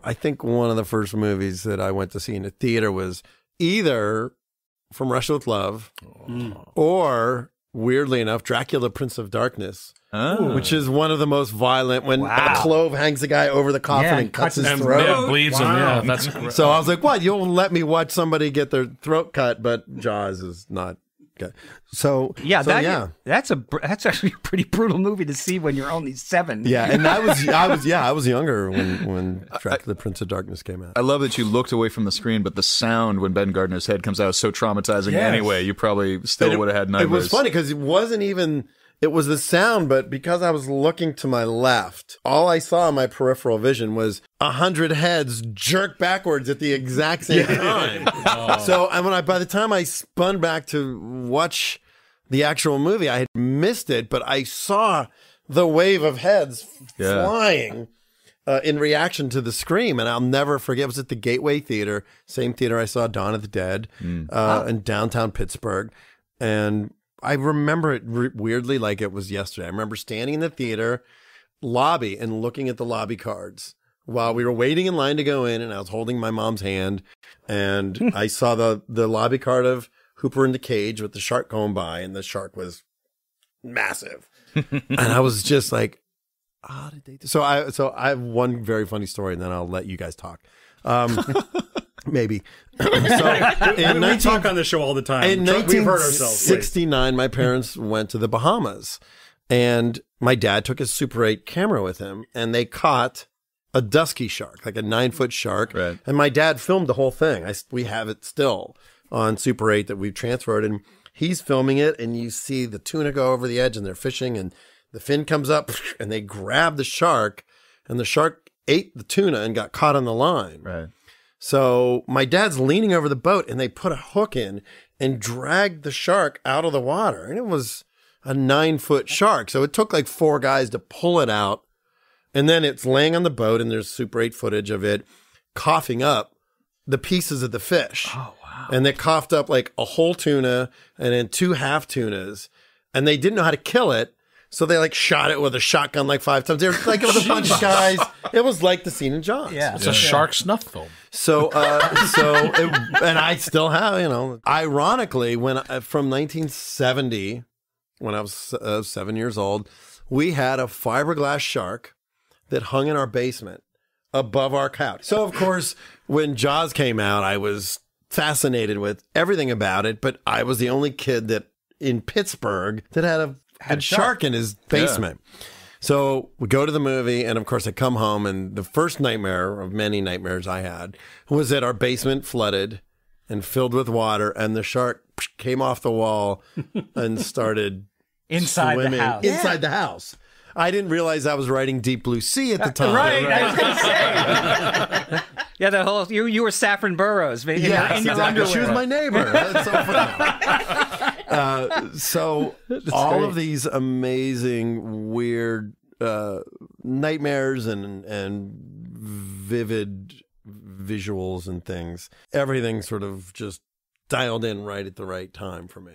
I think one of the first movies that I went to see in a theater was either From Russia with Love or, weirdly enough, Dracula, Prince of Darkness. Oh. Which is one of the most violent, when a clove hangs the guy over the coffin and cuts his throat. Yeah, bleeds him, yeah. That's so I was like, what? You'll let me watch somebody get their throat cut, but Jaws is not good. So, that's actually a pretty brutal movie to see when you're only 7. Yeah, and I was younger when Dracula, Prince of Darkness came out. I love that you looked away from the screen, but the sound when Ben Gardner's head comes out is so traumatizing anyway. You probably still would have had nightmares. It was funny because it wasn't even... It was the sound, but because I was looking to my left, all I saw in my peripheral vision was 100 heads jerk backwards at the exact same time. So by the time I spun back to watch the actual movie, I had missed it, but I saw the wave of heads flying in reaction to the scream. And I'll never forget, it was at the Gateway Theater, same theater I saw Dawn of the Dead in downtown Pittsburgh. And I remember it weirdly like it was yesterday. I remember standing in the theater lobby and looking at the lobby cards while we were waiting in line to go in, and I was holding my mom's hand, and I saw the lobby card of Hooper in the Cage with the shark going by, and the shark was massive. And I was just like, how did they do? So I have one very funny story, and then I'll let you guys talk. Maybe. We talk on the show all the time. In 1969, my parents went to the Bahamas, and my dad took his Super 8 camera with him, and they caught a dusky shark, like a 9-foot shark. Right. And my dad filmed the whole thing. We have it still on Super 8 that we've transferred, and he's filming it, and you see the tuna go over the edge, and they're fishing, and the fin comes up, and they grab the shark, and the shark ate the tuna and got caught on the line. Right. So my dad's leaning over the boat, and they put a hook in and dragged the shark out of the water. And it was a 9-foot shark. So it took like 4 guys to pull it out. And then it's laying on the boat, and there's Super 8 footage of it coughing up the pieces of the fish. Oh, wow. And they coughed up like a whole tuna and then 2 half tunas. And they didn't know how to kill it. So they like shot it with a shotgun like 5 times. They were like, it was a bunch of guys. It was like the scene in Jaws. Yeah. It's a shark snuff film. So, and I still have, ironically, from 1970, when I was 7 years old, we had a fiberglass shark that hung in our basement above our couch. So, of course, when Jaws came out, I was fascinated with everything about it, but I was the only kid in Pittsburgh that had a shark in his basement. Yeah. So we go to the movie, and of course I come home, and the first nightmare of many nightmares I had was that our basement flooded and filled with water, and the shark came off the wall and started swimming inside the house. I didn't realize I was writing Deep Blue Sea at the time. Right. I was going to say. Yeah, that whole you were Saffron Burrows in your underwear. She was my neighbor. That's so funny. So all of these amazing, weird nightmares and vivid visuals and things, everything sort of just dialed in right at the right time for me.